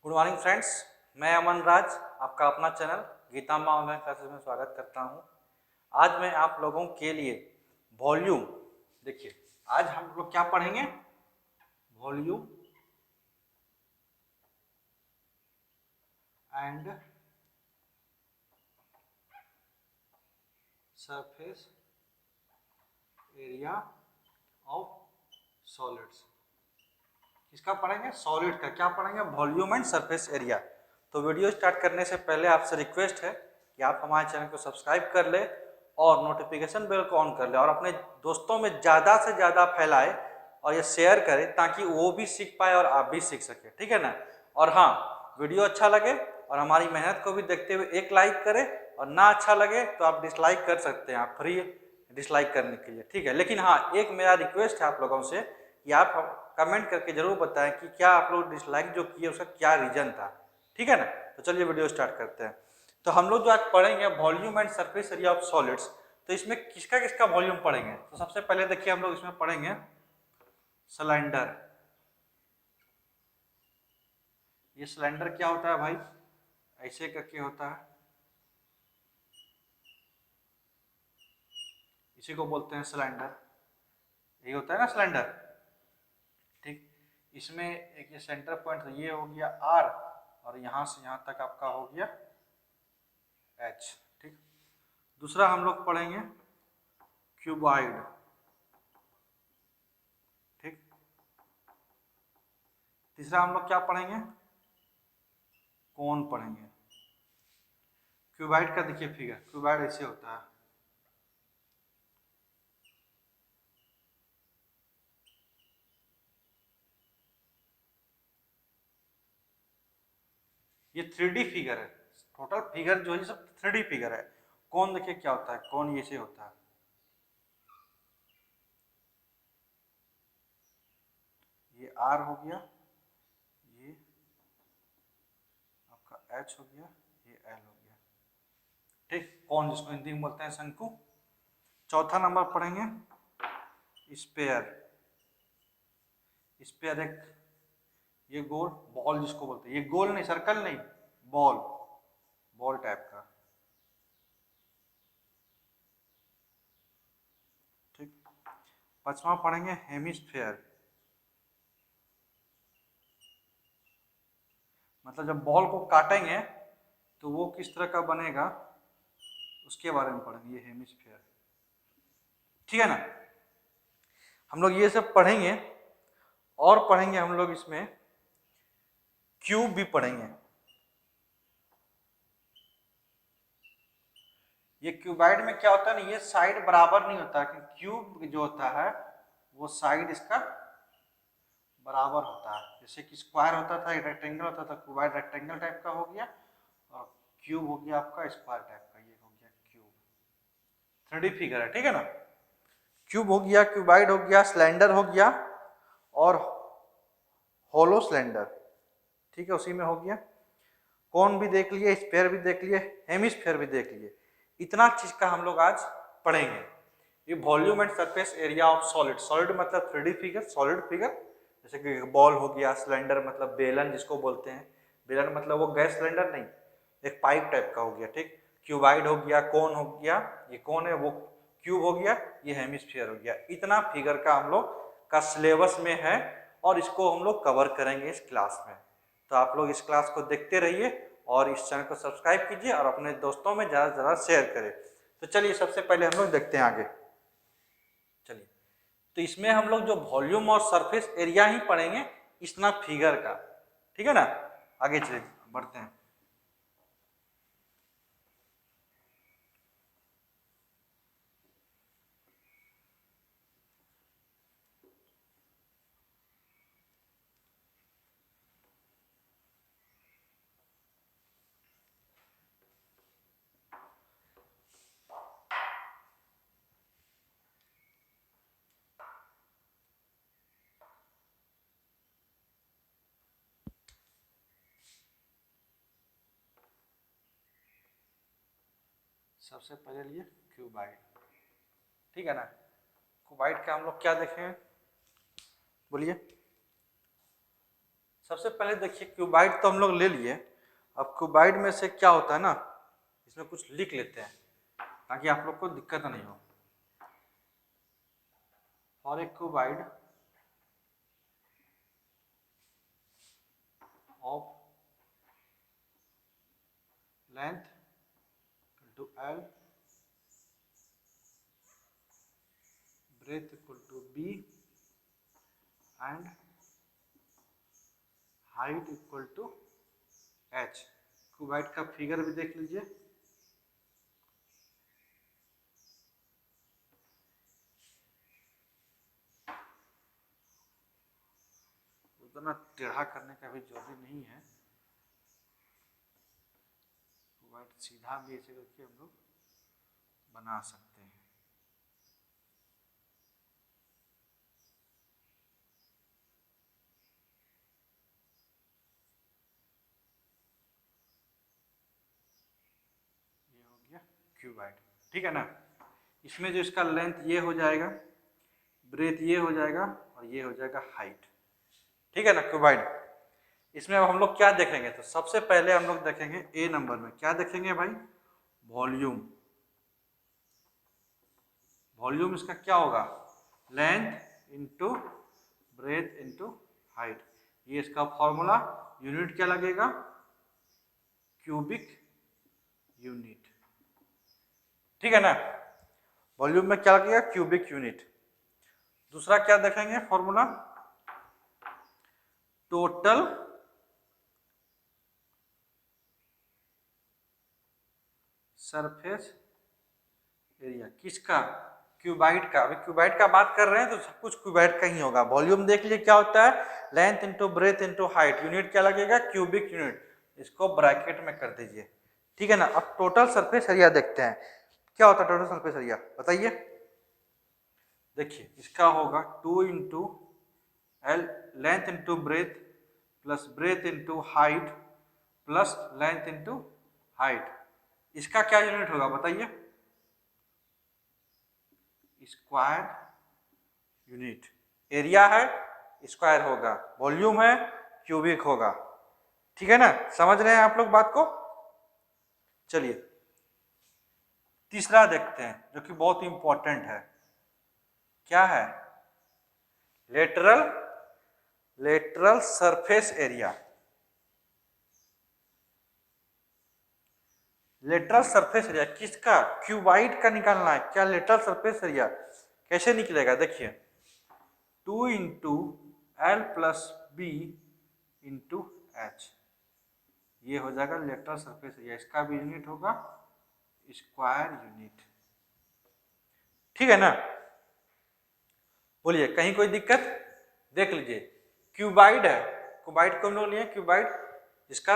Good morning friends, मैं अमन राज आपका अपना चैनल गीता माँ ऑनलाइन क्लासेस में स्वागत करता हूँ। आज मैं आप लोगों के लिए वॉल्यूम, देखिए आज हम लोग क्या पढ़ेंगे, volume and surface area of solids. किसका पढ़ेंगे? सॉलिड का। क्या पढ़ेंगे? Volume and surface area. तो वीडियो स्टार्ट करने से पहले आपसे रिक्वेस्ट है कि आप हमारे चैनल को सब्सक्राइब कर ले और नोटिफिकेशन बेल को ऑन कर ले और अपने दोस्तों में ज़्यादा से ज़्यादा फैलाए और ये शेयर करें ताकि वो भी सीख पाए और आप भी सीख सके, ठीक है ना। और हाँ, वीडियो अच्छा लगे और हमारी मेहनत को भी देखते हुए एक लाइक करें, और ना अच्छा लगे तो आप डिसलाइक कर सकते हैं, आप फ्री डिसलाइक करने के लिए, ठीक है। लेकिन हाँ, एक मेरा रिक्वेस्ट है आप लोगों से कि आप कमेंट करके जरूर बताएं कि क्या आप लोग डिसलाइक जो किए उसका क्या रीजन था, ठीक है ना। तो चलिए वीडियो स्टार्ट करते हैं। तो हम लोग जो आज पढ़ेंगे volume and surface area of solids, तो इसमें किसका किसका वॉल्यूम पढ़ेंगे। तो सबसे पहले देखिए हम लोग इसमें पढ़ेंगे सिलेंडर। ये सिलेंडर क्या होता है भाई? ऐसे करके होता है, इसी को बोलते हैं सिलेंडर। यही होता है ना सिलेंडर, ठीक। इसमें एक ये सेंटर पॉइंट, ये हो गया आर और यहाँ से यहाँ तक आपका हो गया एच, ठीक। दूसरा हम लोग पढ़ेंगे क्यूबॉइड, ठीक। तीसरा हम लोग क्या पढ़ेंगे? कोन पढ़ेंगे। क्यूबॉइड का देखिए फिगर, क्यूबॉइड ऐसे होता है, ये 3D फिगर है। टोटल फिगर जो है सब 3D फिगर है। कोन देखिए क्या होता है, कोन ऐसे होता है, ये आर हो गया, ये आपका एच हो गया, ये एल हो गया, ठीक। कोन जिसको हिंदी में बोलते हैं शंकु। चौथा नंबर पढ़ेंगे स्पेयर। स्पेयर एक ये गोल बॉल जिसको बोलते हैं, ये गोल नहीं, सर्कल नहीं, बॉल, बॉल टाइप का, ठीक। पांचवा पढ़ेंगे हेमिस्फेयर। मतलब जब बॉल को काटेंगे तो वो किस तरह का बनेगा उसके बारे में पढ़ेंगे, ये हेमिस्फेयर, ठीक है ना। हम लोग ये सब पढ़ेंगे और पढ़ेंगे हम लोग इसमें क्यूब भी पढ़ेंगे। ये क्यूबाइड में क्या होता है ना, ये साइड बराबर नहीं होता है, क्यूब जो होता है वो साइड इसका बराबर होता है। जैसे कि स्क्वायर होता था, रेक्टेंगल होता था, क्यूबाइड रेक्टेंगल टाइप का हो गया और क्यूब हो गया आपका स्क्वायर टाइप का, ये हो गया क्यूब। 3D फिगर है, ठीक है ना। क्यूब हो गया, क्यूबाइड हो गया, सिलेंडर हो गया और होलो सिलेंडर, ठीक है, उसी में हो गया। कोन भी देख लिए, स्फीयर भी देख लिए, हेमिस्फीयर भी देख लिए। इतना चीज का हम लोग आज पढ़ेंगे। ये volume and surface area of solid. Solid मतलब 3D फिगर, सॉलिड फिगर, जैसे कि बॉल हो गया, सिलेंडर मतलब बेलन जिसको बोलते हैं, बेलन मतलब वो गैस सिलेंडर नहीं, एक पाइप टाइप का हो गया, ठीक। क्यूबाइड हो गया, कोन हो गया, ये कोन है, वो क्यूब हो गया, ये हेमिस्फीयर हो गया। इतना फिगर का हम लोग का सिलेबस में है और इसको हम लोग कवर करेंगे इस क्लास में। तो आप लोग इस क्लास को देखते रहिए और इस चैनल को सब्सक्राइब कीजिए और अपने दोस्तों में ज़्यादा से ज़्यादा शेयर करें। तो चलिए सबसे पहले हम लोग देखते हैं आगे। चलिए, तो इसमें हम लोग जो वॉल्यूम और सरफेस एरिया ही पढ़ेंगे, इतना फिगर का, ठीक है ना। आगे चलिए बढ़ते हैं। सबसे पहले लिए क्यूबाइड, ठीक है ना। क्यूबाइड का हम लोग क्या देखें, बोलिए। सबसे पहले देखिए क्यूबाइड तो हम लोग ले लिए। अब क्यूबाइड में से क्या होता है ना, इसमें कुछ लिख लेते हैं ताकि आप लोग को दिक्कत नहीं हो। और एक cuboid of length into L, breadth equal to B and height equal to H। Cuboid का फिगर भी देख लीजिए। उतना टेढ़ा करने का भी जरूरी नहीं है, क्यूबाइड सीधा भी ऐसे करके हम लोग बना सकते हैं। ये हो गया क्यूबाइड, ठीक है ना। इसमें जो इसका लेंथ ये हो जाएगा, ब्रेथ ये हो जाएगा और ये हो जाएगा हाइट, ठीक है ना क्यूबाइड। इसमें अब हम लोग क्या देखेंगे, तो सबसे पहले हम लोग देखेंगे ए नंबर में क्या देखेंगे भाई, वॉल्यूम। वॉल्यूम इसका क्या होगा, length into breadth into height. ये इसका फॉर्मूला, यूनिट क्या लगेगा, क्यूबिक यूनिट, ठीक है ना। वॉल्यूम में क्या लगेगा, क्यूबिक यूनिट। दूसरा क्या देखेंगे फॉर्मूला, टोटल सरफेस एरिया। किसका, क्यूबाइड का। अभी क्यूबाइड का बात कर रहे हैं तो सब कुछ क्यूबाइड का ही होगा। वॉल्यूम देख लीजिए क्या होता है, length into breadth into height. Unit क्या लगेगा, क्यूबिक यूनिट। इसको ब्रैकेट में कर दीजिए, ठीक है ना। अब टोटल सरफेस एरिया देखते हैं, क्या होता है टोटल सरफेस एरिया, बताइए। देखिए इसका होगा 2 into L, length into breadth plus breadth into height plus length into height. इसका क्या यूनिट होगा बताइए, स्क्वायर यूनिट। एरिया है स्क्वायर होगा, वॉल्यूम है क्यूबिक होगा, ठीक है ना। समझ रहे हैं आप लोग बात को। चलिए तीसरा देखते हैं जो कि बहुत इंपॉर्टेंट है, क्या है, lateral surface area. Lateral surface area किसका, क्यूबाइड का निकालना है। क्या लेटरल सरफेस एरिया कैसे निकलेगा, देखिए 2 into L plus B into H, ये हो जाएगा लेटरल सरफेस एरिया। इसका भी यूनिट होगा स्क्वायर यूनिट, ठीक है ना। बोलिए कहीं कोई दिक्कत, देख लीजिए क्यूबाइड है, क्यूबाइड को हम लोग लिए क्यूबाइड, इसका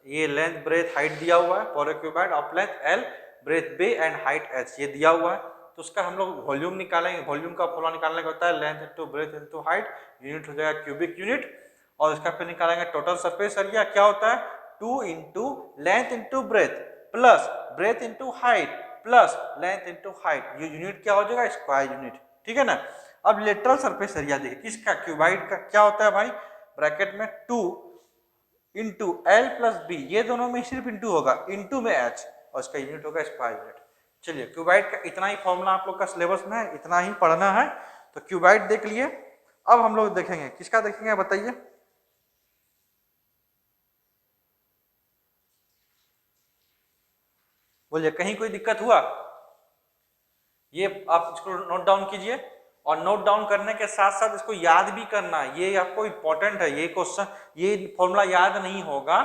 ये लेंथ ब्रेथ हाइट दिया हुआ है for a cuboid of length L, breadth B and height H, ये दिया हुआ है। तो उसका हम लोग वॉल्यूम निकालेंगे। वॉल्यूम का फॉर्मूला निकालने का होता है length into breadth into height, unit हो जाएगा क्यूबिक यूनिट। और इसका फिर निकालेंगे टोटल सरफेस एरिया, क्या होता है 2 into length into breadth plus breadth into height plus length into height, ये यूनिट क्या हो जाएगा, स्क्वायर यूनिट, ठीक है ना। अब लेटरल सरफेस एरिया देखिए किसका, क्यूबाइड का, क्या होता है भाई, ब्रैकेट में 2 इंटू एल प्लस बी, ये दोनों में सिर्फ इंटू होगा, इंटू में एच, और इसका यूनिट होगा स्क्वायर यूनिट। चलिए क्यूबाइड का इतना ही फॉर्मूला आप लोग का सिलेबस में है, इतना ही पढ़ना है। तो क्यूबाइड देख लिए। अब हम लोग देखेंगे किसका देखेंगे बताइए, बोलिए कहीं कोई दिक्कत हुआ। ये आप इसको नोट डाउन कीजिए, और नोट डाउन करने के साथ साथ इसको याद भी करना है, ये आपको इंपॉर्टेंट है। ये क्वेश्चन, ये फॉर्मूला याद नहीं होगा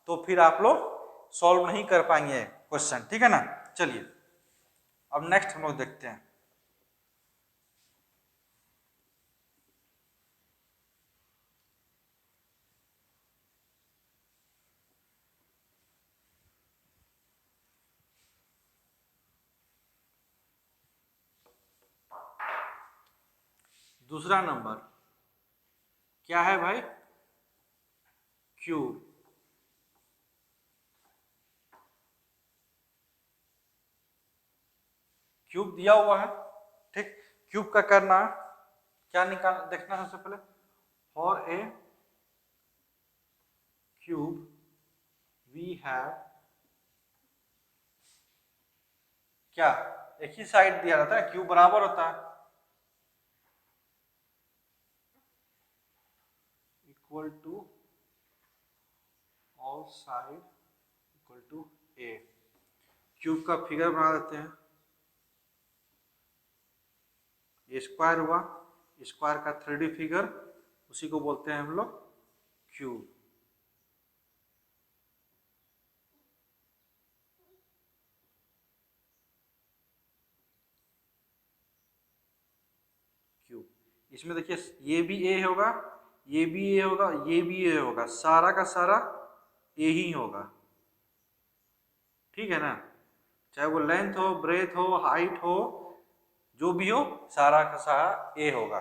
तो फिर आप लोग सॉल्व नहीं कर पाएंगे क्वेश्चन, ठीक है ना। चलिए अब नेक्स्ट हम लोग देखते हैं, दूसरा नंबर क्या है भाई, क्यूब। क्यूब दिया हुआ है, ठीक। क्यूब का करना क्या निकाल देखना है सबसे पहले, for a cube we have क्या, एक ही साइड दिया रहता है, क्यूब बराबर होता है equal to all side equal to A. Cube का फिगर बना देते हैं, ये स्क्वायर हुआ, स्क्वायर का 3D फिगर, उसी को बोलते हैं हम लोग क्यूब। क्यूब, इसमें देखिए ये भी ए होगा, ये भी ए होगा, ये भी ए होगा, सारा का सारा ए ही होगा, ठीक है ना, चाहे वो लेंथ हो, ब्रेथ हो, हाइट हो, जो भी हो, सारा का सारा ए होगा,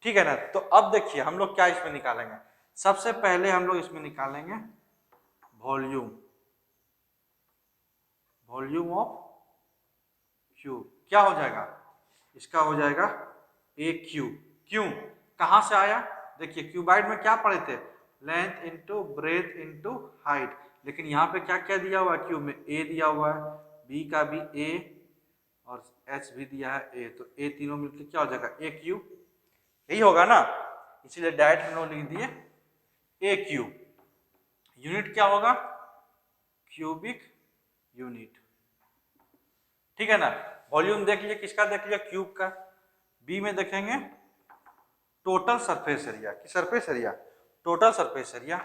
ठीक है ना। तो अब देखिए हम लोग क्या इसमें निकालेंगे, सबसे पहले हम लोग इसमें निकालेंगे वॉल्यूम, वॉल्यूम ऑफ क्यूब। क्या हो जाएगा, इसका हो जाएगा ए क्यूब। क्यों, कहां से आया, देखिए क्यूबाइड में क्या पढ़े थे, length into breadth into height, लेकिन यहाँ पे क्या क्या दिया हुआ है, क्यूब में ए दिया हुआ है, बी का भी ए और एच भी दिया है ए, तो ए तीनों मिलकर क्या हो जाएगा ए क्यूब, यही होगा ना, इसीलिए डायरेक्ट हम लोग लिख दिए ए क्यूब। यूनिट क्या होगा, क्यूबिक यूनिट, ठीक है ना। वॉल्यूम देख लीजिए, किसका देख लीजिए, क्यूब का। बी में देखेंगे टोटल सरफेस एरिया, कि surface area, total surface area,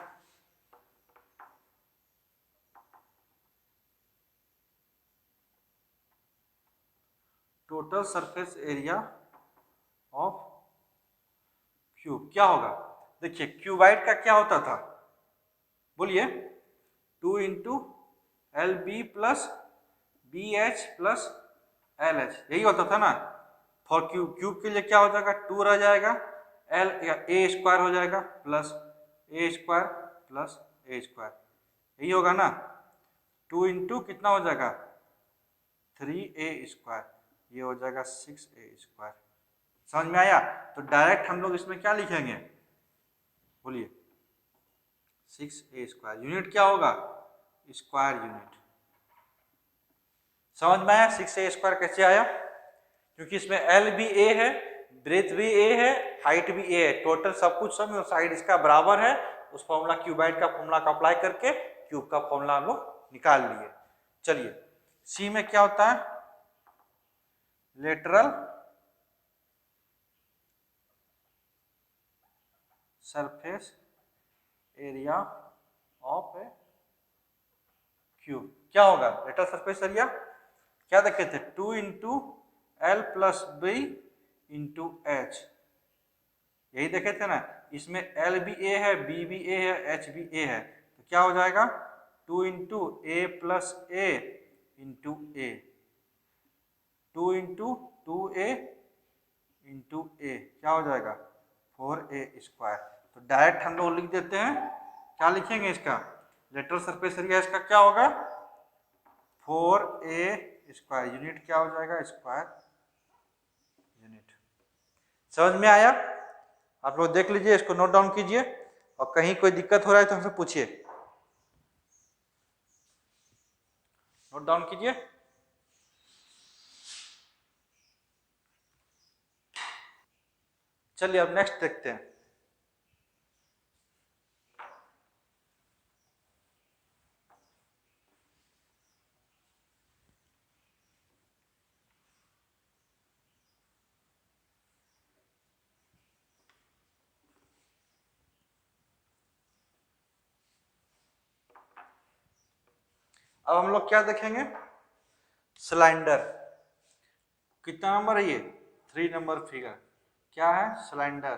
total surface area of cube क्या होगा, देखिए क्यूबाइड का क्या होता था, बोलिए, 2 into L B plus B H plus L H, यही होता था ना। फॉर क्यूब, क्यूब के लिए क्या हो जाएगा, 2 रह जाएगा, एल या ए स्क्वायर हो जाएगा प्लस ए स्क्वायर प्लस ए स्क्वायर, यही होगा ना। 2 इंटू कितना हो जाएगा 3a स्क्वायर, ये हो जाएगा 6a स्क्वायर, समझ में आया। तो डायरेक्ट हम लोग इसमें क्या लिखेंगे, बोलिए 6a स्क्वायर, यूनिट क्या होगा, स्क्वायर यूनिट, समझ में आया। 6a स्क्वायर कैसे आया, क्योंकि इसमें एल भी ए है, ब्रेथ भी ए है, हाइट भी ए है, टोटल सब कुछ सब साइड इसका बराबर है, उस फॉर्मूला क्यूबाइड का फॉर्मूला का अप्लाई करके क्यूब का फॉर्मूला हम लोग निकाल लिए। चलिए सी में क्या होता है, lateral surface area of a cube, क्या होगा लेटरल सरफेस एरिया, क्या देखे थे 2 into L plus B into H, यही देखे थे ना। इसमें एल भी ए है, बी भी ए है, एच भी ए है, तो क्या हो जाएगा 2 इंटू ए प्लस ए इंटू ए, 2 इंटू 2a इंटू ए, क्या हो जाएगा 4a स्क्वायर। तो डायरेक्ट हम लोग लिख देते हैं, क्या लिखेंगे इसका, लेटरल सरफेस एरिया इसका क्या होगा 4a स्क्वायर, यूनिट क्या हो जाएगा स्क्वायर यूनिट। समझ में आया, आप लोग देख लीजिए, इसको नोट डाउन कीजिए, और कहीं कोई दिक्कत हो रहा है तो हमसे पूछिए, नोट डाउन कीजिए। चलिए अब नेक्स्ट देखते हैं। अब हम लोग क्या देखेंगे, सिलेंडर, कितना नंबर है ये 3 नंबर फिगर, क्या है सिलेंडर।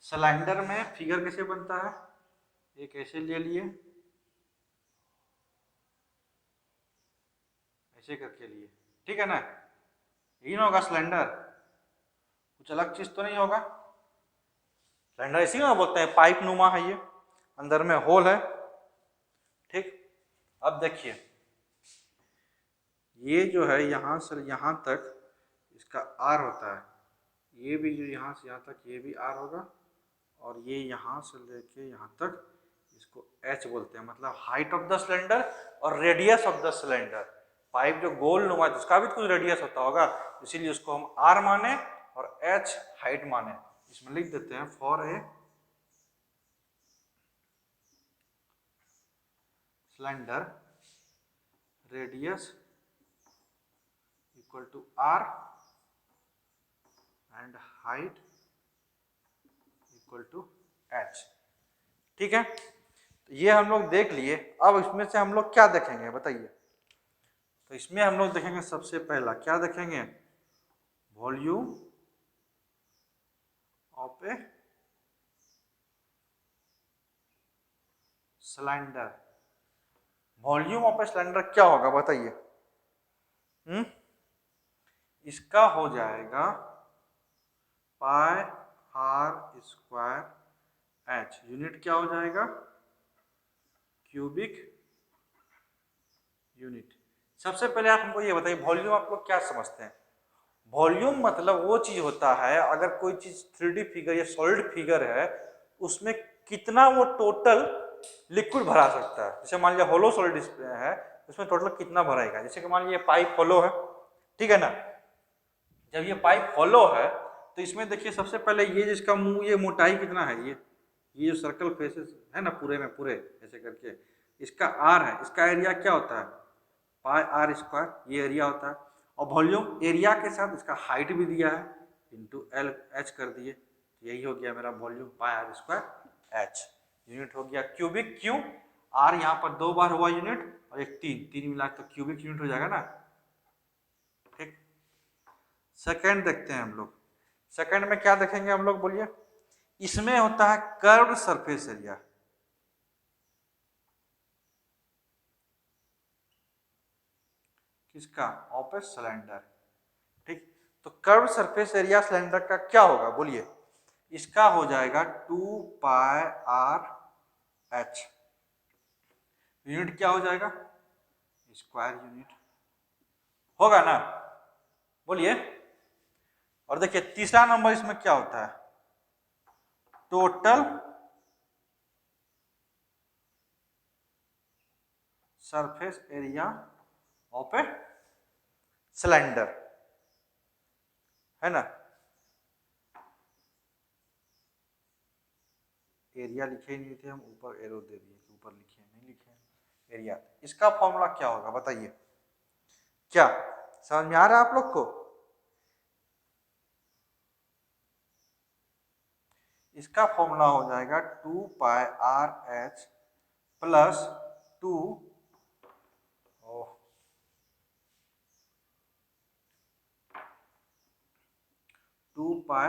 सिलेंडर में फिगर कैसे बनता है, एक ऐसे ले लिए, ऐसे करके लिए, ठीक है ना, यही ना होगा सिलेंडर, कुछ अलग चीज तो नहीं होगा। सिलेंडर इसी ना बोलते हैं, पाइप नुमा है ये, अंदर में होल है, ठीक। अब देखिए ये जो है यहां से यहां तक इसका आर होता है, ये भी जो यहाँ से यहाँ तक ये भी आर होगा, और ये यहाँ से लेके यहाँ तक इसको एच बोलते हैं, मतलब हाइट ऑफ द सिलेंडर और radius of the cylinder. Pipe जो गोल नुमा है उसका भी कुछ रेडियस होता होगा, इसीलिए उसको हम आर माने और एच हाइट माने। इसमें लिख देते हैं for a cylinder radius equal to R and height equal to H. ठीक है, तो ये हम लोग देख लिए। अब इसमें से हम लोग क्या देखेंगे बताइए? तो इसमें हम लोग देखेंगे सबसे पहला क्या देखेंगे? Volume of a cylinder. Volume of a cylinder क्या होगा बताइए? इसका हो जाएगा पाई आर स्क्वायर एच। यूनिट क्या हो जाएगा? Cubic unit. सबसे पहले आप हमको ये बताइए वॉल्यूम आप लोग क्या समझते हैं? वॉल्यूम मतलब वो चीज होता है, अगर कोई चीज 3D फिगर या सॉलिड फिगर है उसमें कितना वो टोटल लिक्विड भरा सकता है। जैसे मान लिया होलो सॉलिड है, उसमें टोटल कितना भराएगा। जैसे कि मान लिया पाइप होलो है, ठीक है ना? जब ये पाइप होलो है तो इसमें देखिए सबसे पहले ये जिसका मुंह, ये मोटाई कितना है, ये जो सर्कल फेसेस है ना पूरे में पूरे ऐसे करके, इसका आर है, इसका एरिया क्या होता है? पाई आर स्क्वायर, ये एरिया होता है। और वॉल्यूम एरिया के साथ इसका हाइट भी दिया है, इंटू एल एच कर दिए, यही हो गया मेरा volume pi are square H. Unit हो गया क्यूबिक। क्यों? आर यहाँ पर 2 बार हुआ यूनिट और एक तीन मिला तो क्यूबिक यूनिट हो जाएगा ना। ठीक, सेकंड देखते हैं हम लोग। सेकंड में क्या देखेंगे हम लोग बोलिए? इसमें होता है कर्व्ड सरफेस एरिया। किसका? Of a cylinder. ठीक, तो कर्व सरफेस एरिया सिलेंडर का क्या होगा बोलिए? इसका हो जाएगा 2 पाई आर एच। यूनिट क्या हो जाएगा? स्क्वायर यूनिट होगा ना, बोलिए। और देखिए तीसरा नंबर इसमें क्या होता है? Total surface area of a cylinder, है ना? एरिया लिखे नहीं थे हम, ऊपर एरो दे दिए कि ऊपर लिखे, नहीं लिखे एरिया। इसका फॉर्मूला क्या होगा बताइए? क्या समझ में आ रहा है आप लोग को? इसका फॉर्मूला हो जाएगा 2 pi r H plus 2 pi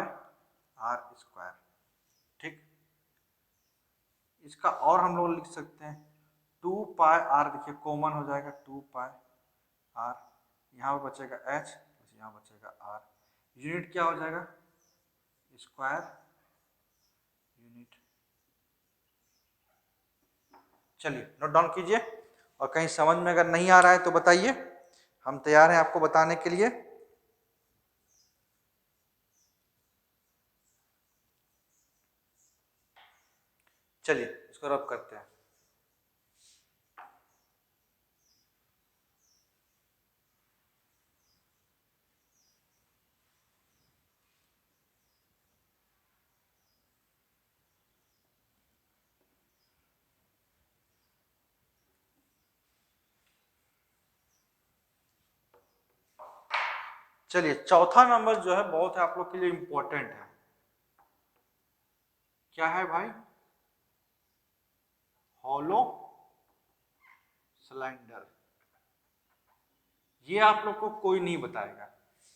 are square. ठीक, इसका और हम लोग लिख सकते हैं 2 पाई आर, देखिए कॉमन हो जाएगा 2 पाई आर, यहाँ पर बचेगा एच, यहाँ बचेगा आर। यूनिट क्या हो जाएगा? Square unit. चलिए नोट डाउन कीजिए, और कहीं समझ में अगर नहीं आ रहा है तो बताइए, हम तैयार हैं आपको बताने के लिए। चलिए इसको रब करते हैं। चलिए चौथा नंबर जो है बहुत है आप लोग के लिए इंपॉर्टेंट है। क्या है भाई? Hollow cylinder. ये आप लोग को कोई नहीं बताएगा,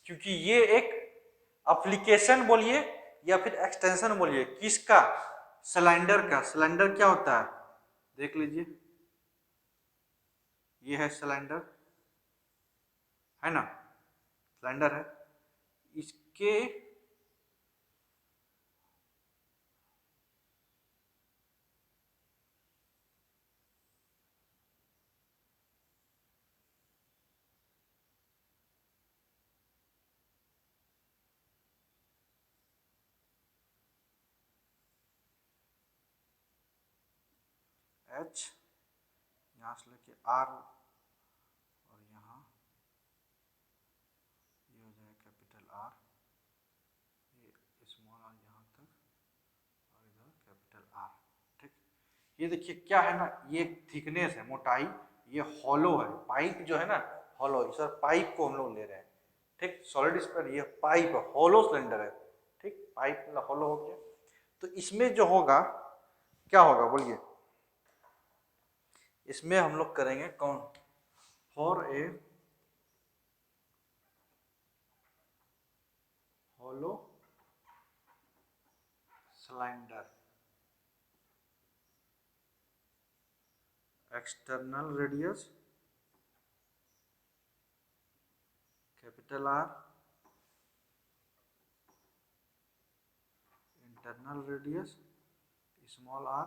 क्योंकि ये एक एप्लीकेशन बोलिए या फिर एक्सटेंशन बोलिए किसका? सिलेंडर का। सिलेंडर क्या होता है देख लीजिए, ये है सिलेंडर, है ना? सिलेंडर है, इसके एच, यहाँ से लेके आर और यहाँ ये हो जाएगा कैपिटल आर, ये स्मॉल आर यहाँ तक और इधर कैपिटल आर। ठीक, ये देखिए क्या है ना, ये थिकनेस है, मोटाई, ये हॉलो है, पाइप जो है ना हॉलो, इस पाइप को हम लोग ले रहे हैं। ठीक, सॉलिड स्फीयर ये पाइप है, हॉलो सिलेंडर है। ठीक, पाइप मतलब हॉलो हो गया। तो इसमें जो होगा क्या होगा बोलिए, इसमें हम लोग करेंगे कौन, for a hollow cylinder external radius capital R, internal radius small R,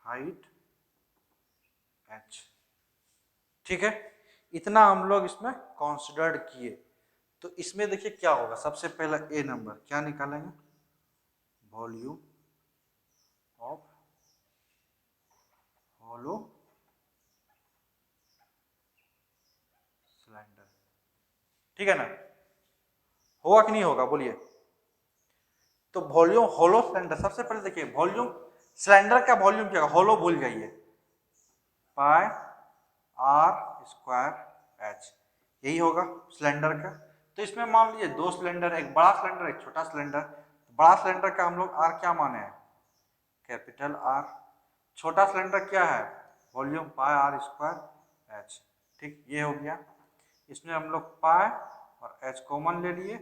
height H. ठीक है, इतना हम लोग इसमें कंसिडर्ड किए। तो इसमें देखिए क्या होगा, सबसे पहला ए नंबर क्या निकालेंगे, वॉल्यूम ऑफ हॉलो सिलेंडर। ठीक है ना, होगा कि नहीं होगा बोलिए। तो वॉल्यूम हॉलो सिलेंडर, सबसे पहले देखिए वॉल्यूम सिलेंडर का वॉल्यूम क्या होगा, हॉलो भूल जाइए, पाई आर स्क्वायर एच, यही होगा सिलेंडर का। तो इसमें मान लीजिए दो सिलेंडर, एक बड़ा सिलेंडर एक छोटा सिलेंडर। बड़ा सिलेंडर का हम लोग आर क्या माने हैं, कैपिटल आर। छोटा सिलेंडर क्या है, volume pi are square H. ठीक, ये हो गया। इसमें हम लोग पाई और एच कॉमन ले लिए,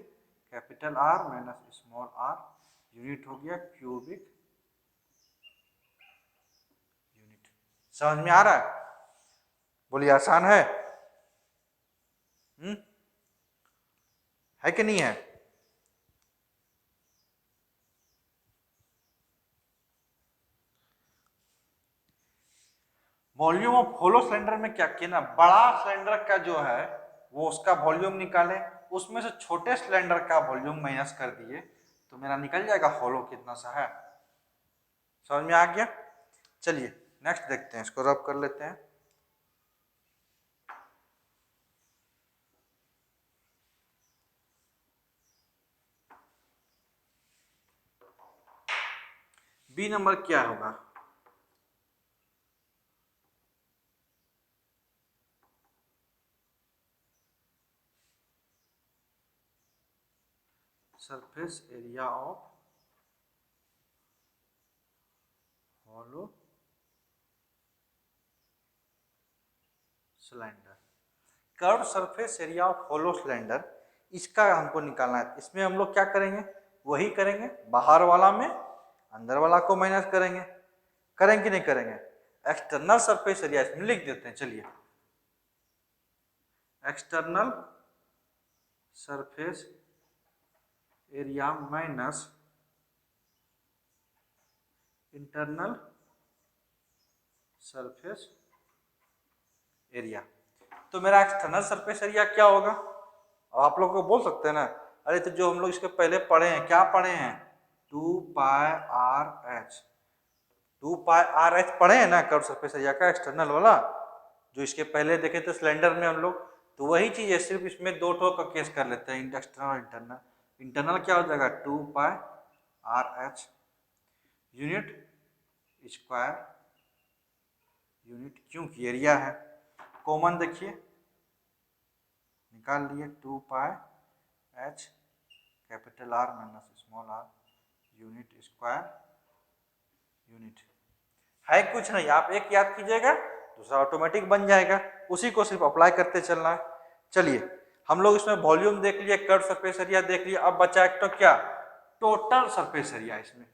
capital are minus small are, unit हो गया क्यूबिक यूनिट। समझ में आ रहा है, बोलिए आसान है, है कि नहीं है। वॉल्यूम ऑफ होलो सिलेंडर में क्या किया ना, बड़ा सिलेंडर का जो है वो उसका वॉल्यूम निकाले, उसमें से छोटे सिलेंडर का वॉल्यूम माइनस कर दिए, तो मेरा निकल जाएगा होलो कितना सा है। समझ में आ गया। चलिए नेक्स्ट देखते हैं, इसको रब कर लेते हैं। बी नंबर क्या होगा, surface area of hollow cylinder, curve surface area of hollow cylinder, इसका हमको निकालना है। इसमें हम लोग क्या करेंगे, वही करेंगे, बाहर वाला में अंदर वाला को माइनस करेंगे, करेंगे कि नहीं करेंगे। एक्सटर्नल सरफेस एरिया इसमें लिख देते हैं, चलिए external surface area minus internal surface area. तो मेरा एक्सटर्नल सरफेस एरिया क्या होगा, आप लोग को बोल सकते हैं ना, अरे तो जो हम लोग इसके पहले पढ़े हैं, क्या पढ़े हैं, 2 pi r H, 2 pi r H पढ़े हैं ना, कर्व सरफेस एरिया का एक्सटर्नल वाला, जो इसके पहले देखे थे सिलेंडर में हम लोग। तो वही चीज है, सिर्फ इसमें दो ठो का केस कर लेते हैं, एक्सटर्नल इंटरनल। इंटरनल क्या हो जाएगा, 2 pi r h, unit square unit, क्योंकि एरिया है। कॉमन देखिए निकाल लिए, 2 pi h capital are minus small are, unit square unit, है कुछ नहीं, आप एक याद कीजिएगा दूसरा ऑटोमेटिक बन जाएगा, उसी को सिर्फ अप्लाई करते चलना है। चलिए हम लोग इसमें वॉल्यूम देख लिए, कर्व सरफेस एरिया देख लिया, अब बचा एक तो क्या, टोटल सरफेस एरिया। इसमें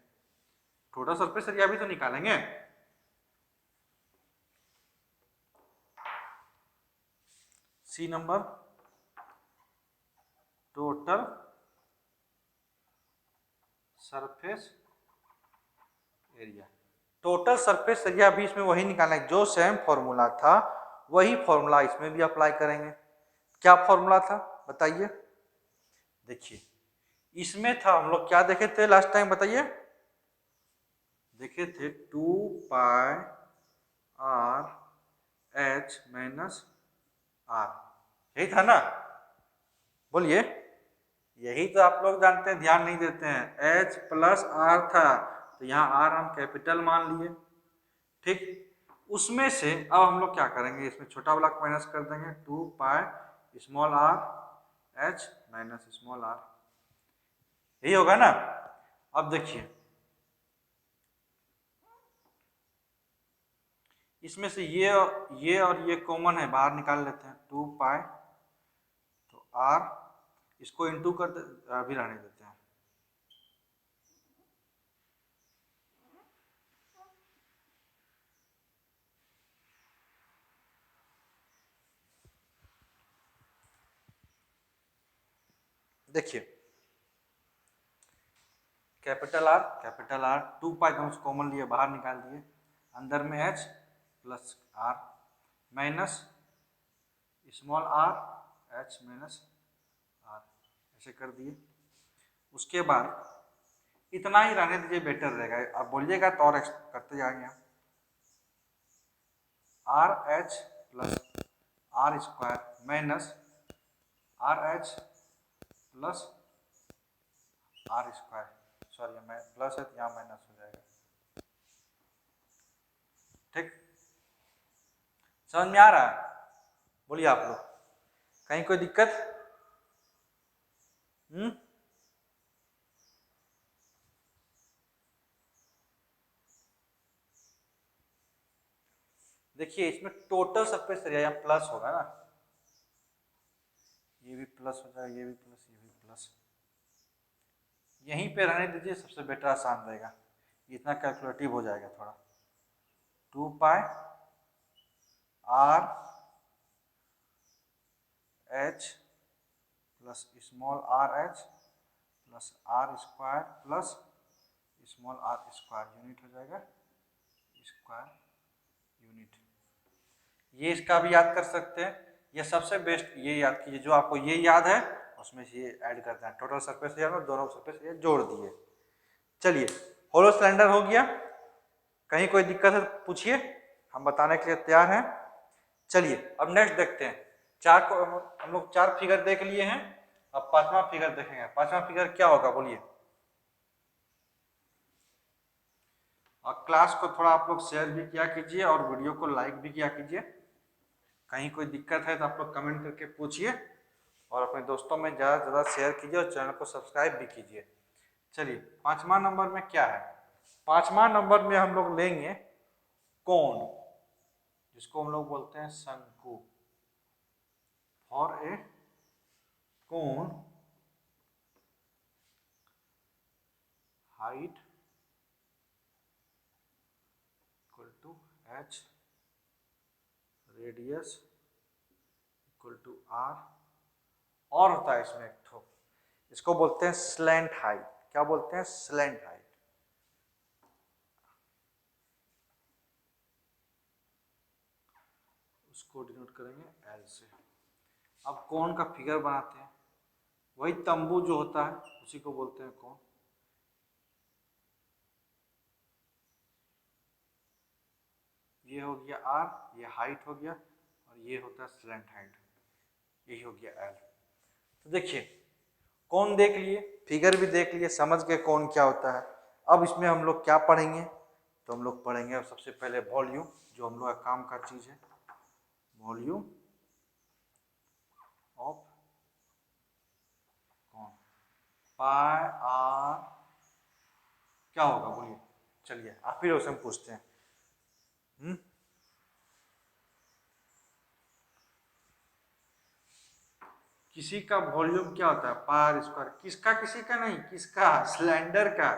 टोटल सरफेस एरिया भी तो निकालेंगे। C number, total surface area. Total surface area भी इसमें वही निकालना है, जो सेम फॉर्मूला था वही फॉर्मूला इसमें भी अप्लाई करेंगे। क्या फॉर्मूला था बताइए, देखिए इसमें था, हम लोग क्या देखे थे लास्ट टाइम बताइए, देखे थे 2 pi r H minus are, यही था ना, बोलिए। यही तो आप लोग जानते हैं, ध्यान नहीं देते हैं। एच प्लस आर था तो यहाँ आर हम कैपिटल मान लिए, ठीक। उसमें से अब हम लोग क्या करेंगे, इसमें छोटा वाला माइनस कर देंगे, 2 pi small are H minus small R, यही होगा ना। अब देखिए इसमें से ये और ये कॉमन है, बाहर निकाल लेते हैं, 2 पाई तो आर, इसको इंटू कर अभी रहने देते हैं। देखिए कैपिटल आर 2 पाई तो कॉमन लिए बाहर निकाल दिए, अंदर में H plus R minus small are H minus R, ऐसे कर दिए। उसके बाद इतना ही रहने दीजिए, बेटर रहेगा। आप बोलिएगा तो और करते जाएंगे हम। R H plus are square minus R H plus are square, sorry मैं प्लस है तो यहाँ माइनस हो जाएगा, ठीक। समझ में आ रहा है? बोलिए आप लोग, कहीं कोई दिक्कत? देखिए इसमें टोटल सरफेस एरिया यहाँ प्लस होगा ना, ये भी प्लस हो जाएगा, ये भी प्लस, ये भी प्लस, यहीं पे रहने दीजिए, सबसे बेटर आसान रहेगा, इतना कैलकुलेटिव हो जाएगा थोड़ा। 2 pi r H plus small R H plus are square plus small r square unit हो जाएगा, स्क्वायर यूनिट। ये इसका भी याद कर सकते हैं, ये सबसे बेस्ट, ये याद कीजिए, जो आपको ये याद है उसमें से ये ऐड करते हैं, टोटल सरफेस एरिया में दोनों सरफेस एरिया जोड़ दिए। चलिए होलो सिलेंडर हो गया, कहीं कोई दिक्कत है पूछिए, हम बताने के लिए तैयार हैं। चलिए अब नेक्स्ट देखते हैं, चार को हम लोग 4 फिगर देख लिए हैं, अब 5वां फिगर देखेंगे। 5वां फिगर क्या होगा बोलिए। और क्लास को थोड़ा आप लोग शेयर भी किया कीजिए और वीडियो को लाइक भी किया कीजिए। कहीं कोई दिक्कत है तो आप लोग कमेंट करके पूछिए और अपने दोस्तों में ज़्यादा से ज़्यादा शेयर कीजिए और चैनल को सब्सक्राइब भी कीजिए। चलिए 5वां नंबर में क्या है, 5वां नंबर में हम लोग लेंगे कोण, जिसको हम लोग बोलते हैं शंकु। For a cone height equal to H, radius equal to R, और होता है इसमें एक ठो, इसको बोलते हैं स्लैंट हाइट। क्या बोलते हैं? Slant height. उसको डिनोट करेंगे एल से। अब कोण का फिगर बनाते हैं, वही तंबू जो होता है उसी को बोलते हैं कोण। ये हो गया आर, ये हाइट हो गया, और ये होता है स्लैंट हाइट, यही हो गया एल। तो देखिए कोण देख लिए, फिगर भी देख लिए, समझ के कोण क्या होता है। अब इसमें हम लोग क्या पढ़ेंगे, तो हम लोग पढ़ेंगे सबसे पहले वॉल्यूम, जो हम लोग का काम का चीज है, वॉल्यूम ऑफ कोण। पाई आर क्या होगा बोलिए, चलिए आप ही लोग से हम पूछते हैं। किसी का वॉल्यूम क्या होता है? पार स्क्वायर। किसका? किसी का नहीं, किसका? सिलेंडर का।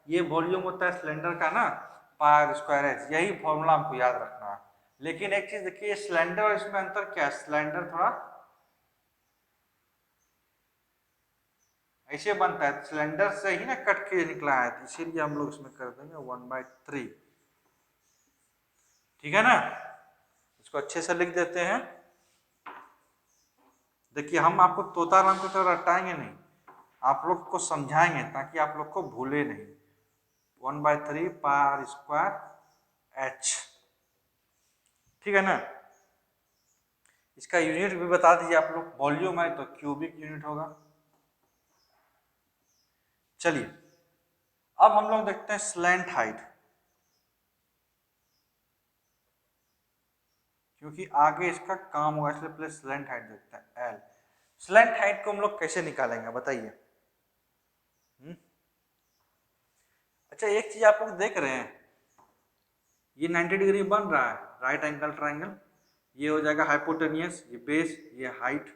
ये वॉल्यूम होता है सिलेंडर का ना, पार स्क्वायर एच, यही फॉर्मूला हमको याद रखना है। लेकिन एक चीज देखिए, सिलेंडर और इसमें अंतर क्या है, सिलेंडर थोड़ा ऐसे बनता है, सिलेंडर से ही ना कट के निकला है, तो इसीलिए हम लोग इसमें कर देंगे 1/3, ठीक है ना। इसको अच्छे से लिख देते हैं। देखिए हम आपको तोता राम की तरह रटाएंगे नहीं, आप लोग को समझाएंगे ताकि आप लोग को भूले नहीं। 1/3 पाई आर स्क्वायर एच। ठीक है ना। इसका यूनिट भी बता दीजिए आप लोग, वॉल्यूम है तो क्यूबिक यूनिट होगा। चलिए अब हम लोग देखते हैं स्लैंट हाइट, क्योंकि आगे इसका काम होगा इसलिए पहले स्लैंट हाइट देखते हैं। एल स्लैंट हाइट को हम लोग कैसे निकालेंगे बताइए। अच्छा एक चीज आप लोग देख रहे हैं, ये 90 डिग्री बन रहा है राइट एंगल ट्राइंगल, ये हो जाएगा हाइपोटेनियस, ये बेस, ये हाइट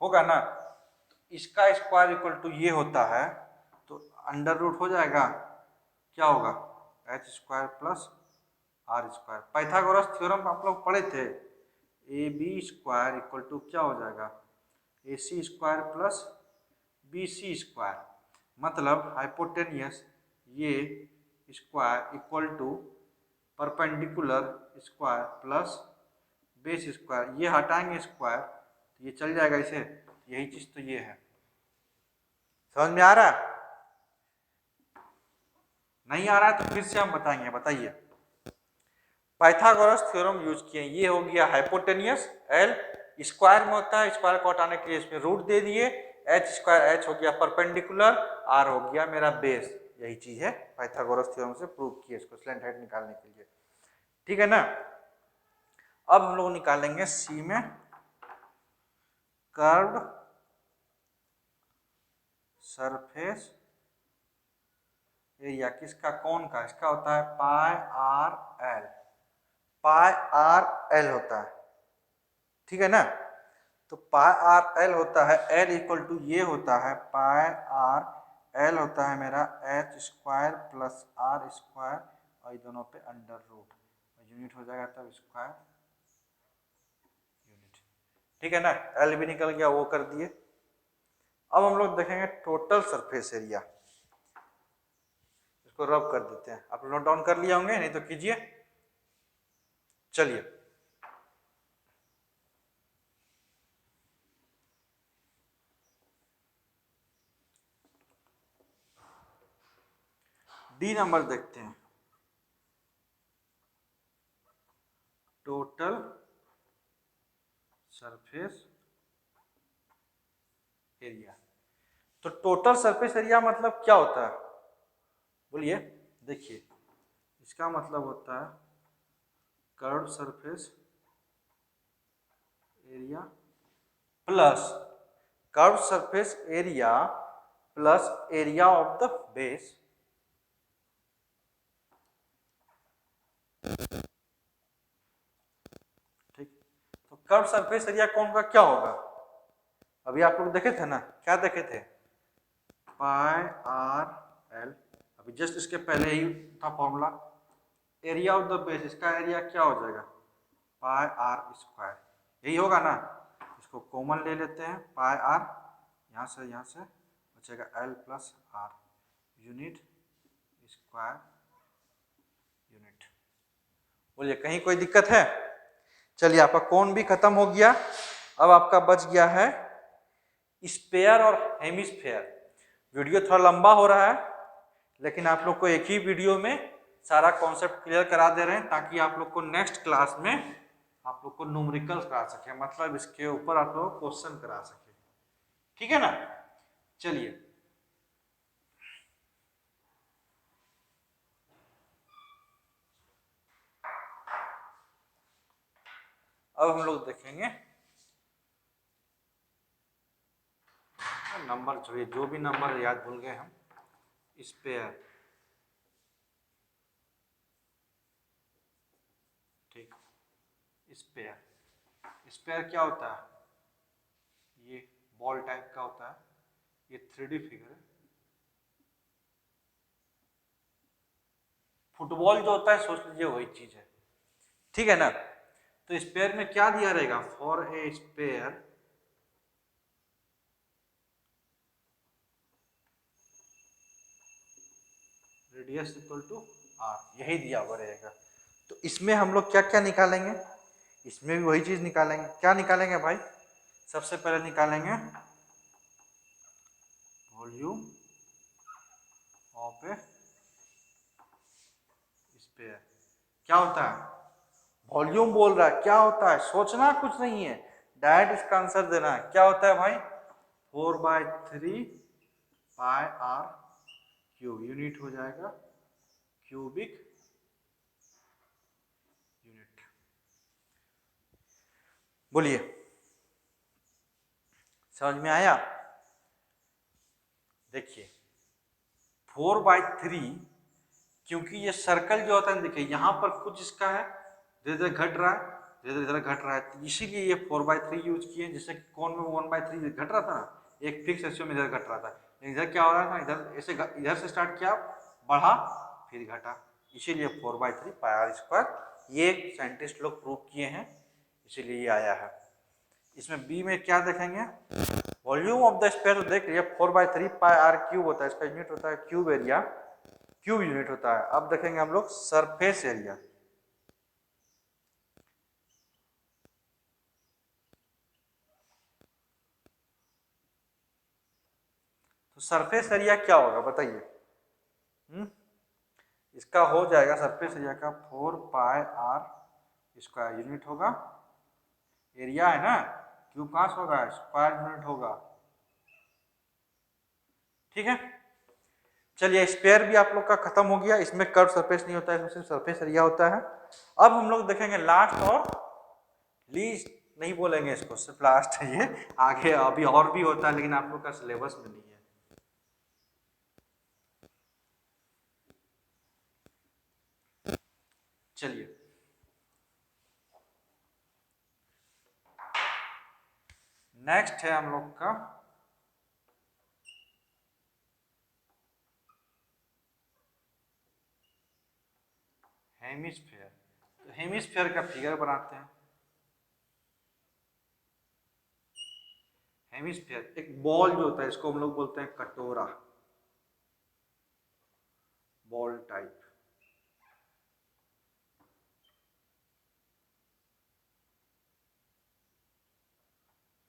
होगा ना। तो इसका स्क्वायर इक्वल टू ये होता है, तो अंडर रूट हो जाएगा, क्या होगा h square plus are square. Pythagoras theorem आप लोग पढ़े थे, A B square equal to क्या हो जाएगा A C square plus B C square, मतलब हाइपोटेनियस ये square equal to perpendicular square plus base square, ये हटाएंगे स्क्वायर तो ये चल जाएगा इसे, यही चीज तो ये है। समझ में आ रहा है? नहीं आ रहा है तो फिर से हम बताएंगे, बताइए। पाइथागोरस थ्योरम यूज किए, ये हो गया हाइपोटेनियस, एल स्क्वायर में होता है, स्क्वायर को हटाने के लिए इसमें रूट दे दिए, एच स्क्वायर, एच हो गया परपेंडिकुलर, आर हो गया मेरा बेस, यही चीज है पाइथागोरस थ्योरम से प्रूव किए इसको स्लैंट हाइट निकालने के लिए। ठीक है ना। अब हम लोग निकालेंगे सी में कर्व्ड सरफेस एरिया, किसका, कौन का, इसका होता है पाई आर एल, पाई आर एल होता है। ठीक है ना। तो पाई आर एल होता है, एल इक्वल टू ये होता है पाई आर एल होता है मेरा H square plus are square और दोनों पे अंडर रूट, यूनिट हो जाएगा तब स्क्वायर यूनिट। ठीक है ना। एल भी निकल गया, वो कर दिए। अब हम लोग देखेंगे टोटल सरफेस एरिया, इसको रब कर देते हैं। आप नोट डाउन कर लिया होंगे, नहीं तो कीजिए। चलिए डी नंबर देखते हैं, टोटल सरफेस एरिया। तो टोटल सरफेस एरिया मतलब क्या होता है बोलिए। देखिए इसका मतलब होता है curve surface area plus curve surface area plus area of the base ठीक। तो कर्व सरफेस एरिया कौन का क्या होगा, अभी आप लोग देखे थे ना, क्या देखे थे, पाई आर एल, अभी जस्ट इसके पहले ही था formula, area of the base, इसका एरिया क्या हो जाएगा पाई आर स्क्वायर, यही होगा ना। इसको कॉमन ले लेते हैं, पाई आर यहाँ से बचेगा L plus R unit square unit. बोलिए कहीं कोई दिक्कत है। चलिए आपका कौन भी खत्म हो गया, अब आपका बच गया है स्फेयर और हेमिस्फेयर। वीडियो थोड़ा लंबा हो रहा है, लेकिन आप लोग को एक ही वीडियो में सारा कॉन्सेप्ट क्लियर करा दे रहे हैं, ताकि आप लोग को नेक्स्ट क्लास में आप लोग को न्यूमेरिकल करा सके, मतलब इसके ऊपर आप लोग क्वेश्चन करा सके। ठीक है ना। चलिए अब हम लोग देखेंगे नंबर, छोड़िए जो भी नंबर याद भूल गए हम, स्पेयर। ठीक, स्पेयर, स्पेयर क्या होता है, ये बॉल टाइप का होता है, ये 3D फिगर है। फुटबॉल जो होता है सोच लीजिए वही चीज है। ठीक है ना। तो स्पेयर में क्या दिया रहेगा, for a sphere radius equal to R, यही दिया हुआ रहेगा। तो इसमें हम लोग क्या क्या निकालेंगे, इसमें भी वही चीज निकालेंगे। क्या निकालेंगे भाई, सबसे पहले निकालेंगे वॉल्यूम ऑफ ए क्या होता है, वॉल्यूम बोल रहा है, क्या होता है, सोचना कुछ नहीं है, डायरेक्ट इसका आंसर देना है। क्या होता है भाई, 4/3 पाई आर क्यूब, यूनिट हो जाएगा क्यूबिक यूनिट। बोलिए, समझ में आया? देखिए 4/3, क्योंकि ये सर्कल जो होता है, देखिए यहाँ पर कुछ इसका है, धीरे धीरे घट रहा है, धीरे धीरे घट रहा है, तो इसीलिए ये 4/3 यूज किए, जिससे कि कोण में 1/3 घट रहा था ना, एक फिक्स रेशियो में इधर घट रहा था, इधर क्या हो रहा था, इधर ऐसे इधर से स्टार्ट किया, बढ़ा फिर घटा, इसीलिए 4/3 पाई आर स्क्वायर, ये साइंटिस्ट लोग प्रूव किए हैं, इसीलिए ये आया है। इसमें बी में क्या देखेंगे, वॉल्यूम ऑफ द स्फीयर, तो देख लिया 4/3 पाई आर क्यूब होता है, इसका यूनिट होता है क्यूब एरिया, क्यूब यूनिट होता है। अब देखेंगे हम लोग सरफेस एरिया, तो सरफेस एरिया क्या होगा बताइए? इसका हो जाएगा सरफेस एरिया का 4 पाई आर स्क्वायर, यूनिट होगा, एरिया है ना, क्यूब कहाँ से होगा, स्क्वायर यूनिट होगा। ठीक है, चलिए स्पेयर भी आप लोग का खत्म हो गया, इसमें कर्व सरफेस नहीं होता है, इसमें सिर्फ सरफेस एरिया होता है। अब हम लोग देखेंगे लास्ट और लीस्ट, नहीं बोलेंगे इसको, सिर्फ लास्ट है ये, आगे अभी और भी होता है लेकिन आप लोग का सिलेबस में नहीं है। चलिए नेक्स्ट है हम लोग का हेमिस्फीयर। तो हेमिस्फीयर का फिगर बनाते हैं। हेमिस्फीयर एक बॉल जो होता है, इसको हम लोग बोलते हैं कटोरा, बॉल टाइप।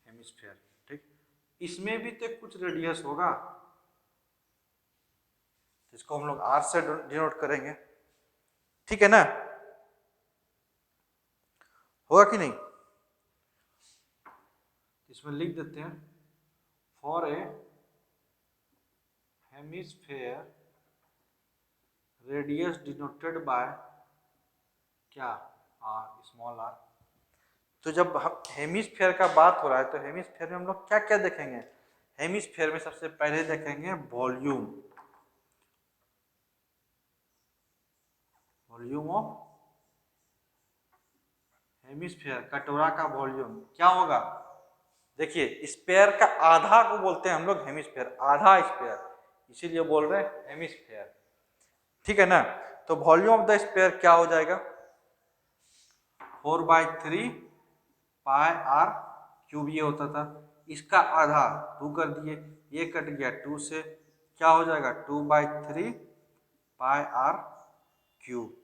हेमिस्फीयर, ठीक, इसमें भी तो कुछ रेडियस होगा, इसको हम लोग आर से डिनोट करेंगे, ठीक है ना, होगा कि नहीं? इसमें लिख देते हैं for A hemisphere radius denoted by क्या, आर, स्मॉल आर। तो जब हम हेमिस्फीयर का बात हो रहा है, तो हेमिस्फीयर में हम लोग क्या क्या देखेंगे? हेमिस्फीयर में सबसे पहले देखेंगे वॉल्यूम, वॉल्यूम ऑफ हेमिस्फीयर, कटोरा का वॉल्यूम क्या होगा? देखिए स्पेयर का आधा को बोलते हैं हम लोग हेमिस्फीयर, आधा स्पेयर, इसीलिए बोल रहे हैं हेमिस्फीयर, ठीक है ना। तो वॉल्यूम ऑफ द स्पेयर क्या हो जाएगा, 4/3 पाई आर क्यूब ये होता था, इसका आधा 2 कर दिए, ये कट गया 2 से, क्या हो जाएगा 2/3 पाई आर क्यूब,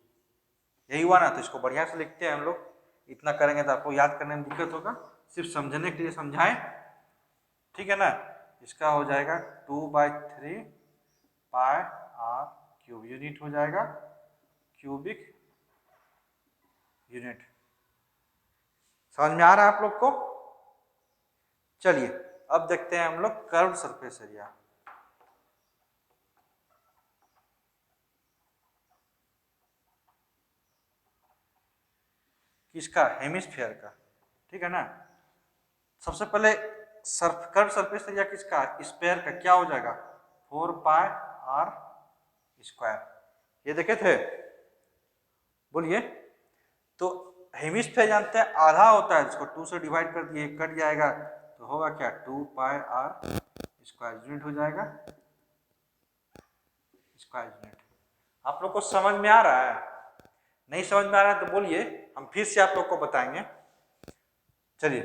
यही हुआ ना। तो इसको बढ़िया से लिखते हैं हम लोग, इतना करेंगे तो आपको याद करने में दिक्कत होगा, सिर्फ समझने के लिए समझाएं, ठीक है ना। इसका हो जाएगा 2/3 पाई आर क्यूब, यूनिट हो जाएगा क्यूबिक यूनिट। समझ में आ रहा है आप लोग को? चलिए अब देखते हैं हम लोग कर्व सरफेस एरिया। किसका, हेमिस्फीयर का, ठीक है ना। सबसे पहले कर्व सरफेस एरिया किसका, स्पेयर का, क्या हो जाएगा 4 पाई आर स्क्वायर, ये देखे थे, बोलिए। तो हेमिस्फीयर जानते हैं आधा होता है, इसको 2 से डिवाइड कर दिए, कट जाएगा, तो होगा क्या 2 पाई आर स्क्वायर, यूनिट हो जाएगा स्क्वायर यूनिट। आप लोग को समझ में आ रहा है? नहीं समझ में आ रहा है तो बोलिए, हम फिर से आप लोग को बताएंगे। चलिए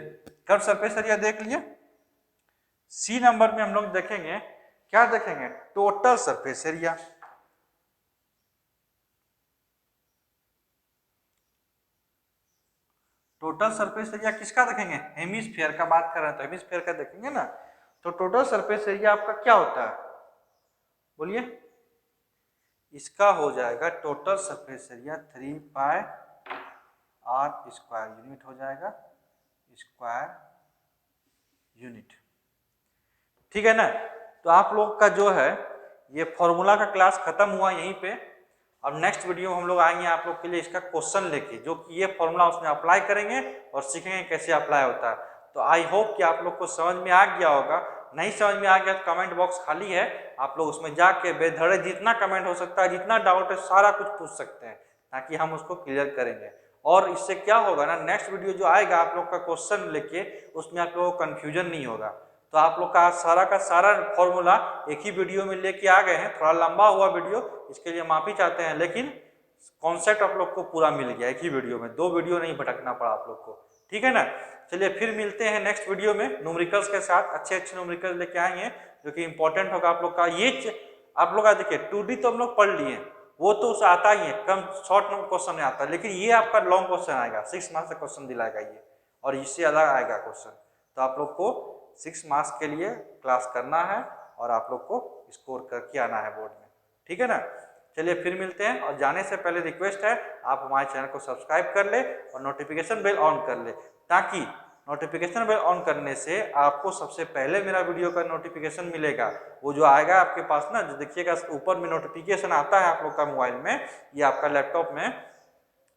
कर्व सरफेस एरिया देख लिए, सी नंबर में हम लोग देखेंगे, क्या देखेंगे, total surface area. Total surface area किसका देखेंगे, हेमिस्फीयर का बात कर रहे हैं तो हेमिस्फीयर का देखेंगे ना। तो टोटल सरफेस एरिया आपका क्या होता है, बोलिए, इसका हो जाएगा टोटल सरफेस एरिया 3 पाई r स्क्वायर यूनिट हो जाएगा, स्क्वायर यूनिट। ठीक है ना। तो आप लोग का जो है ये फॉर्मूला का क्लास खत्म हुआ यहीं पे। अब नेक्स्ट वीडियो में हम लोग आएंगे आप लोग के लिए इसका क्वेश्चन लेके, जो कि ये फॉर्मूला उसमें अप्लाई करेंगे और सीखेंगे कैसे अप्लाई होता है। तो आई होप कि आप लोग को समझ में आ गया होगा। नहीं समझ में आ गया तो कमेंट बॉक्स खाली है, आप लोग उसमें जाके बेधड़े जितना कमेंट हो सकता है, जितना डाउट है सारा कुछ पूछ सकते हैं, ताकि हम उसको क्लियर करेंगे। और इससे क्या होगा ना, नेक्स्ट वीडियो जो आएगा आप लोग का क्वेश्चन लेके, उसमें आप लोगों को कन्फ्यूजन नहीं होगा। तो आप लोग का सारा फॉर्मूला एक ही वीडियो में लेके आ गए हैं। थोड़ा लंबा हुआ वीडियो, इसके लिए माफी चाहते हैं, लेकिन कॉन्सेप्ट आप लोग को पूरा मिल गया एक ही वीडियो में, 2 वीडियो नहीं भटकना पड़ा आप लोग को। ठीक है ना। चलिए फिर मिलते हैं नेक्स्ट वीडियो में न्यूमेरिकल्स के साथ। अच्छे न्यूमेरिकल्स लेके आएंगे जो कि इंपॉर्टेंट होगा आप लोग का। ये आप लोग का देखिए 2D तो हम लोग पढ़ लिए, वो तो उसे आता ही है, कम शॉर्ट नंबर क्वेश्चन नहीं आता, लेकिन ये आपका लॉन्ग क्वेश्चन आएगा, 6 मार्क्स का क्वेश्चन दिलाएगा ये, और इससे अलग आएगा क्वेश्चन। तो आप लोग को 6 मार्क्स के लिए क्लास करना है और आप लोग को स्कोर करके आना है बोर्ड में। ठीक है ना। चलिए फिर मिलते हैं, और जाने से पहले रिक्वेस्ट है आप हमारे चैनल को सब्सक्राइब कर ले और नोटिफिकेशन बेल ऑन कर ले, ताकि नोटिफिकेशन बेल ऑन करने से आपको सबसे पहले मेरा वीडियो का नोटिफिकेशन मिलेगा। वो जो आएगा आपके पास ना, जो देखिएगा ऊपर में नोटिफिकेशन आता है आप लोग का मोबाइल में या आपका लैपटॉप में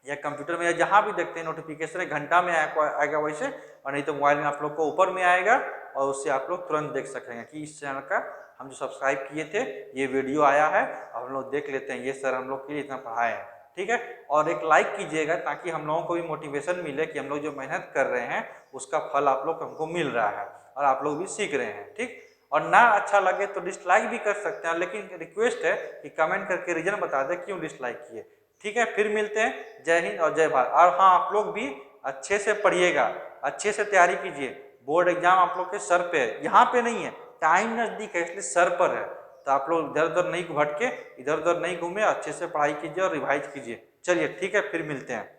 या कंप्यूटर में या जहाँ भी देखते हैं नोटिफिकेशन घंटा में आएगा वैसे, और नहीं तो मोबाइल में आप लोग को ऊपर में आएगा, और उससे आप लोग तुरंत देख सकेंगे कि इस चैनल का हम जो सब्सक्राइब किए थे ये वीडियो आया है, अब हम लोग देख लेते हैं, ये सर हम लोग के लिए इतना पढ़ाए हैं। ठीक है। और एक लाइक कीजिएगा ताकि हम लोगों को भी मोटिवेशन मिले कि हम लोग जो मेहनत कर रहे हैं उसका फल आप लोग हमको मिल रहा है और आप लोग भी सीख रहे हैं। ठीक। और ना अच्छा लगे तो डिसलाइक भी कर सकते हैं, लेकिन रिक्वेस्ट है कि कमेंट करके रीजन बता दें क्यों डिसलाइक किए। ठीक है। फिर मिलते हैं। जय हिंद और जय भारत। और हाँ, आप लोग भी अच्छे से पढ़िएगा, अच्छे से तैयारी कीजिए। बोर्ड एग्जाम आप लोग के सर पे है, यहाँ पे नहीं है, टाइम नजदीक है इसलिए सर पर है। तो आप लोग इधर उधर नहीं भटके, इधर उधर नहीं घूमे, अच्छे से पढ़ाई कीजिए और रिवाइज कीजिए। चलिए ठीक है, फिर मिलते हैं।